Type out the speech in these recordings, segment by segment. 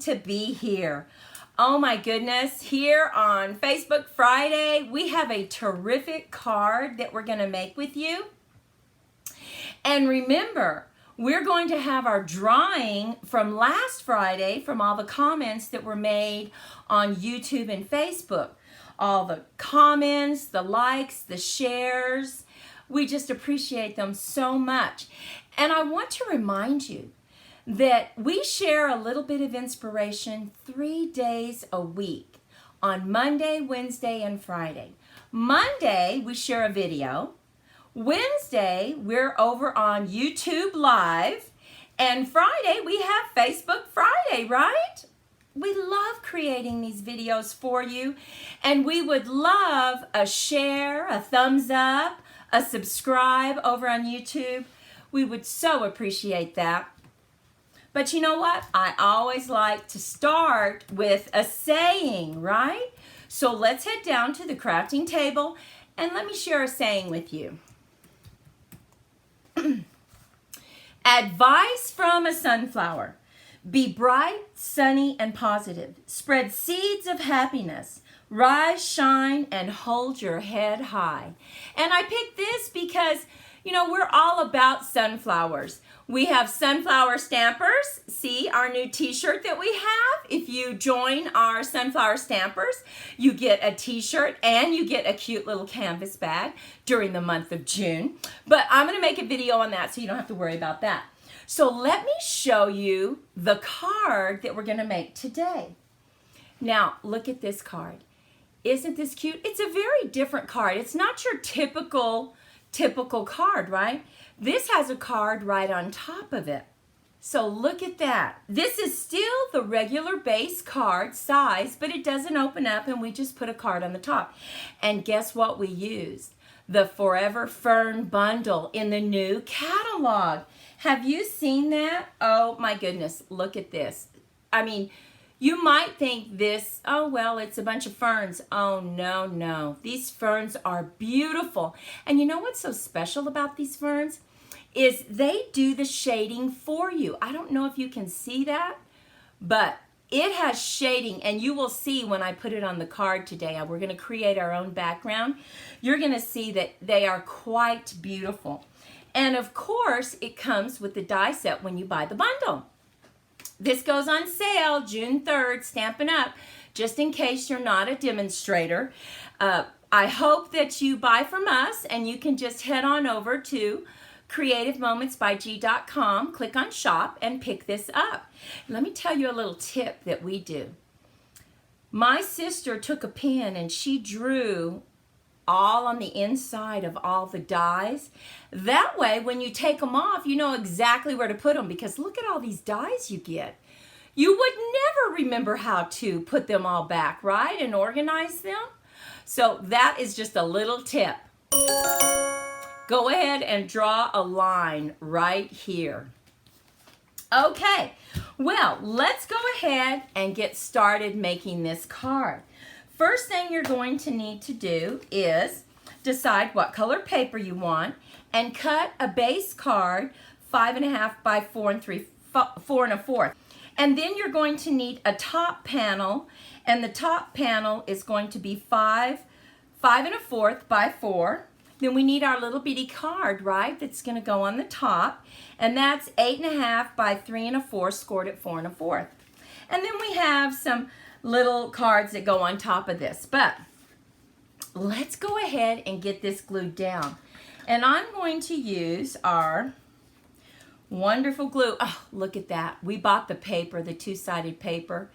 to be here. Oh my goodness, here on Facebook Friday, we have a terrific card that we're going to make with you. And remember, we're going to have our drawing from last Friday from all the comments that were made on YouTube and Facebook. All the comments, the likes, the shares. We just appreciate them so much. And I want to remind you that we share a little bit of inspiration 3 days a week on Monday, Wednesday, and Friday. Monday, we share a video. Wednesday, we're over on YouTube Live. And Friday, we have Facebook Friday, right? We love creating these videos for you. And we would love a share, a thumbs up, a subscribe over on YouTube. We would so appreciate that. But you know what? I always like to start with a saying, right? So let's head down to the crafting table and let me share a saying with you. Advice from a sunflower. Be bright, sunny, and positive. Spread seeds of happiness. Rise, shine, and hold your head high. And I picked this because, you know, we're all about sunflowers. We have sunflower stampers. See our new t-shirt that we have? If you join our sunflower stampers, you get a t-shirt and you get a cute little canvas bag during the month of June. But I'm going to make a video on that so you don't have to worry about that. So let me show you the card that we're going to make today. Now, look at this card. Isn't this cute? It's a very different card. It's not your typical card, right? This has a card right on top of it. So look at that. This is still the regular base card size, but it doesn't open up and we just put a card on the top. And guess what we used? The Forever Fern bundle in the new catalog. Have you seen that? Oh my goodness, look at this. I mean, you might think this, oh well, it's a bunch of ferns. Oh no, no. These ferns are beautiful. And you know what's so special about these ferns? Is they do the shading for you. I don't know if you can see that, but it has shading, and you will see when I put it on the card today. We're going to create our own background. You're going to see that they are quite beautiful. And of course, it comes with the die set when you buy the bundle. This goes on sale June 3rd, Stampin' Up!, just in case you're not a demonstrator. I hope that you buy from us, and you can just head on over to creativemomentsbyg.com, click on shop, and pick this up. Let me tell you a little tip that we do. My sister took a pen and she drew all on the inside of all the dies. That way, when you take them off, you know exactly where to put them, because look at all these dies you get. You would never remember how to put them all back, right, and organize them. So that is just a little tip. Go ahead and draw a line right here. Okay, well, let's go ahead and get started making this card. First thing you're going to need to do is decide what color paper you want and cut a base card 5.5 by 4 1/4. And then you're going to need a top panel, and the top panel is going to be 5 1/4 by 4. Then we need our little bitty card, right, that's going to go on the top, and that's 8.5 by 3 1/4, scored at 4 1/4. And then we have some little cards that go on top of this. But let's go ahead and get this glued down. And I'm going to use our wonderful glue. Oh, look at that. We bought the paper, the two-sided paper.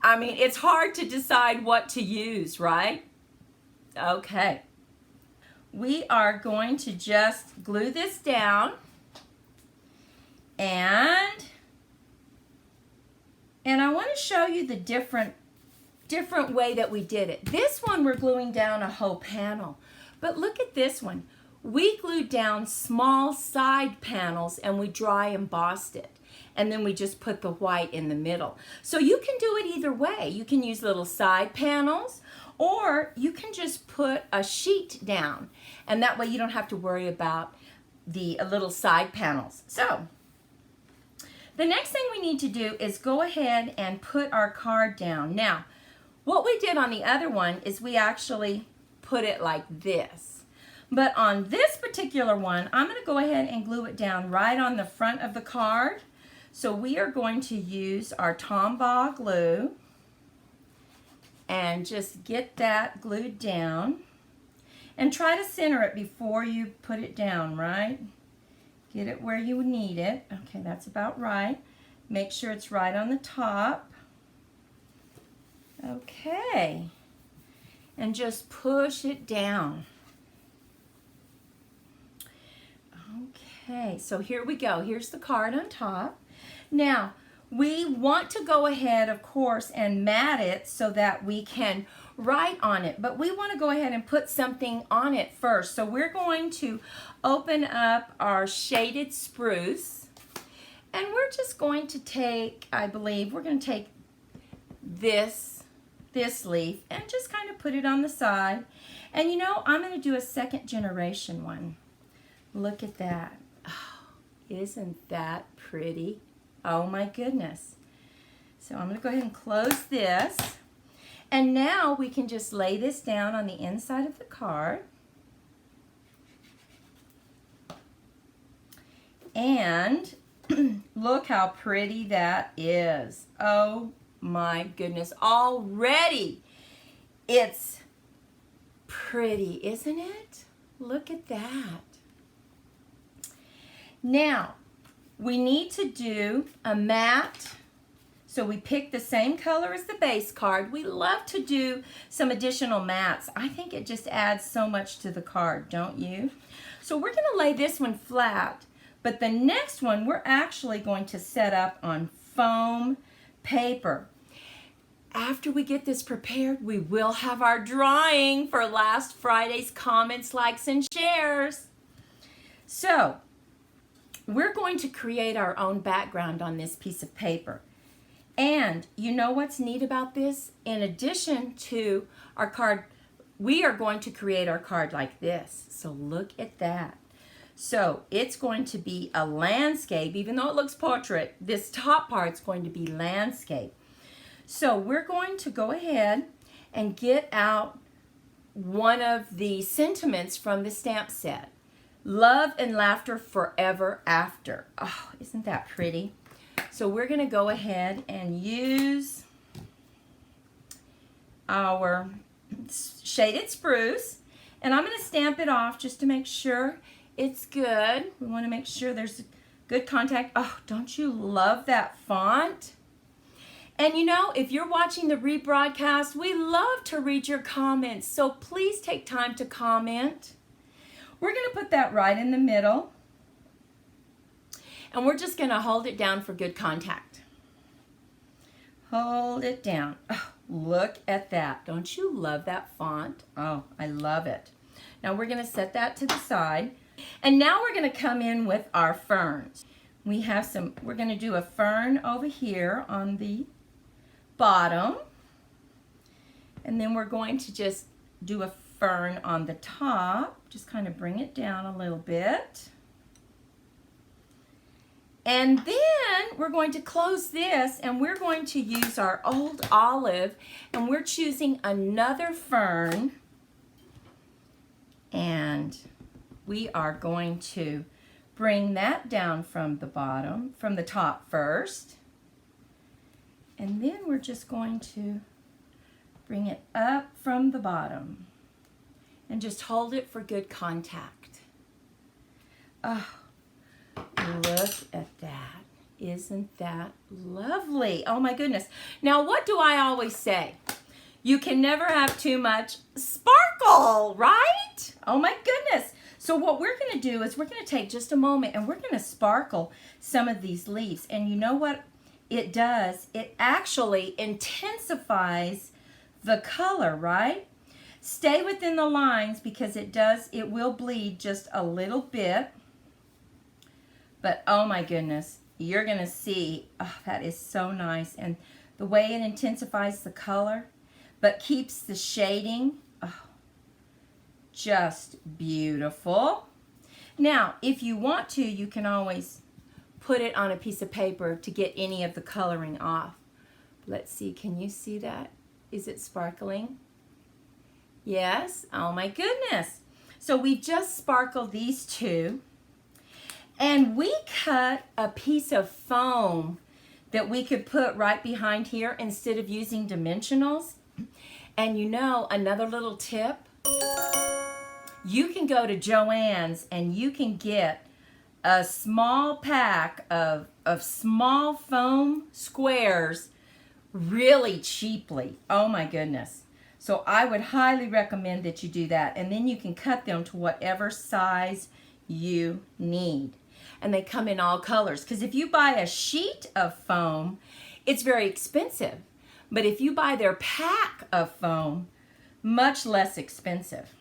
I mean, it's hard to decide what to use, right? Okay. We are going to just glue this down, and I want to show you the different way that we did it. This one we're gluing down a whole panel, but look at this one. We glued down small side panels and we dry embossed it, and then we just put the white in the middle. So you can do it either way. You can use little side panels, or you can just put a sheet down, and that way you don't have to worry about the little side panels. So The next thing we need to do is go ahead and put our card down. Now, what we did on the other one is we actually put it like this. But on this particular one, I'm going to go ahead and glue it down right on the front of the card. So we are going to use our Tombow glue and just get that glued down. And try to center it before you put it down, right? Get it where you need it. Okay, that's about right. Make sure it's right on the top. Okay. And just push it down. Okay, so here we go. Here's the card on top. Now, we want to go ahead, of course, and mat it so that we can write on it. But we want to go ahead and put something on it first. So we're going to open up our shaded spruce. And we're just going to take, I believe, we're going to take this leaf and just kind of put it on the side. And you know, I'm going to do a second generation one. Look at that. Oh, isn't that pretty? Oh my goodness. So I'm going to go ahead and close this. And now we can just lay this down on the inside of the card. And look how pretty that is. Oh my goodness. Already it's pretty, isn't it? Look at that. Now, we need to do a matte. So we pick the same color as the base card. We love to do some additional mattes. I think it just adds so much to the card, don't you? So we're going to lay this one flat, but the next one we're actually going to set up on foam paper. After we get this prepared, we will have our drawing for last Friday's comments, likes, and shares. So we're going to create our own background on this piece of paper. And you know what's neat about this? In addition to our card, we are going to create our card like this. So look at that. So it's going to be a landscape, even though it looks portrait, this top part's going to be landscape. So we're going to go ahead and get out one of the sentiments from the stamp set. Love and laughter forever after. Oh, isn't that pretty? So we're going to go ahead and use our shaded spruce. And I'm going to stamp it off just to make sure it's good. We want to make sure there's good contact. Oh, don't you love that font? And you know, if you're watching the rebroadcast, we love to read your comments. So please take time to comment. We're going to put that right in the middle. And we're just going to hold it down for good contact. Hold it down. Oh, look at that. Don't you love that font? Oh, I love it. Now we're going to set that to the side. And now we're going to come in with our ferns. We're going to do a fern over here on the bottom. And then we're going to just do a fern on the top. Just kind of bring it down a little bit. And then we're going to close this and we're going to use our old olive and we're choosing another fern and we are going to bring that down from the top first. And then we're just going to bring it up from the bottom and just hold it for good contact. Oh. Look at that. Isn't that lovely? Oh my goodness. Now what do I always say? You can never have too much sparkle, right? Oh my goodness. So what we're going to do is we're going to take just a moment and we're going to sparkle some of these leaves. And you know what it does? It actually intensifies the color, right? Stay within the lines because it will bleed just a little bit. But oh my goodness, you're going to see, oh, that is so nice. And the way it intensifies the color, but keeps the shading, oh, just beautiful. Now, if you want to, you can always put it on a piece of paper to get any of the coloring off. Let's see, can you see that? Is it sparkling? Yes, oh my goodness. So we've just sparkled these two, and we cut a piece of foam that we could put right behind here instead of using dimensionals. And you know, another little tip, you can go to Joann's and you can get a small pack of small foam squares really cheaply. Oh my goodness. So I would highly recommend that you do that, and then you can cut them to whatever size you need. And they come in all colors, because if you buy a sheet of foam, it's very expensive. But if you buy their pack of foam, much less expensive.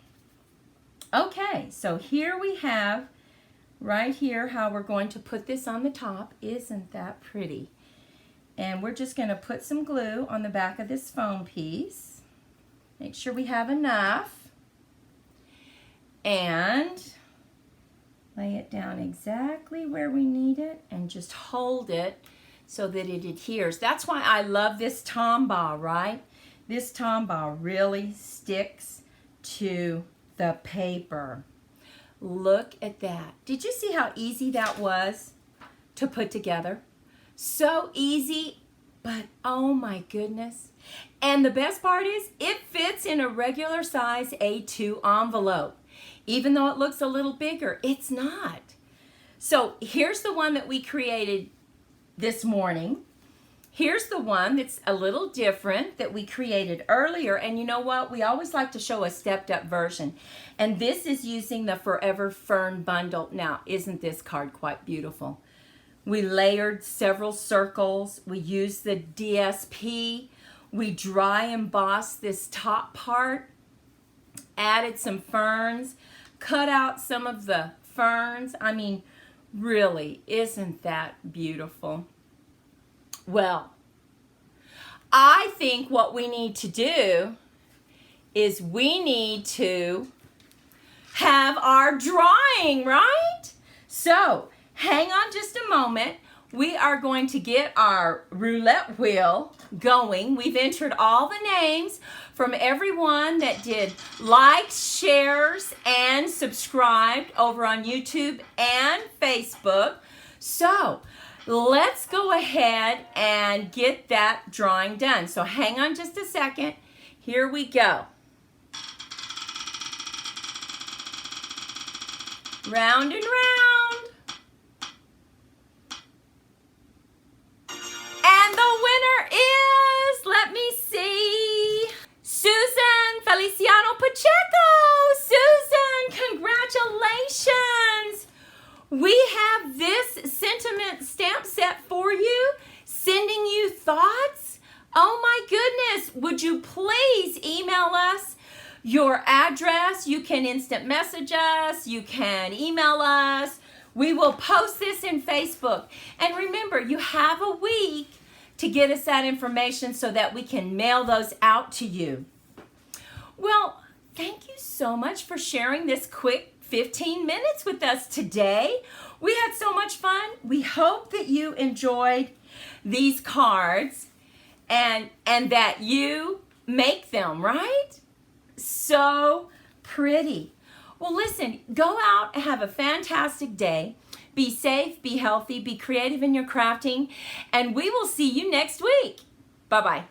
Okay, so here we have right here how we're going to put this on the top. Isn't that pretty? And we're just going to put some glue on the back of this foam piece. Make sure we have enough. And lay it down exactly where we need it and just hold it so that it adheres. That's why I love this Tombow, right? This Tombow really sticks to the paper. Look at that. Did you see how easy that was to put together? So easy, but oh my goodness. And the best part is it fits in a regular size A2 envelope. Even though it looks a little bigger, it's not. So here's the one that we created this morning. Here's the one that's a little different that we created earlier. And you know what? We always like to show a stepped up version. And this is using the Forever Fern bundle. Now, isn't this card quite beautiful? We layered several circles. We used the DSP. We dry embossed this top part. Added some ferns. Cut out some of the ferns. I mean, really, isn't that beautiful? Well, I think what we need to do is we need to have our drawing, right? So, hang on just a moment. We are going to get our roulette wheel going. We've entered all the names from everyone that did likes, shares, and subscribed over on YouTube and Facebook. So, let's go ahead and get that drawing done. So hang on just a second. Here we go. Round and round. And the winner is, let me see, Susan Feliciano Pacheco. Susan, congratulations. We have this sentiment stamp set for you, sending you thoughts. Oh my goodness, would you please email us your address? You can instant message us, you can email us. We will post this in Facebook. And remember, you have a week to get us that information so that we can mail those out to you. Well, thank you so much for sharing this quick 15 minutes with us today. We had so much fun. We hope that you enjoyed these cards and that you make them, right? So pretty. Well, listen, go out and have a fantastic day. Be safe, be healthy, be creative in your crafting, and we will see you next week. Bye-bye.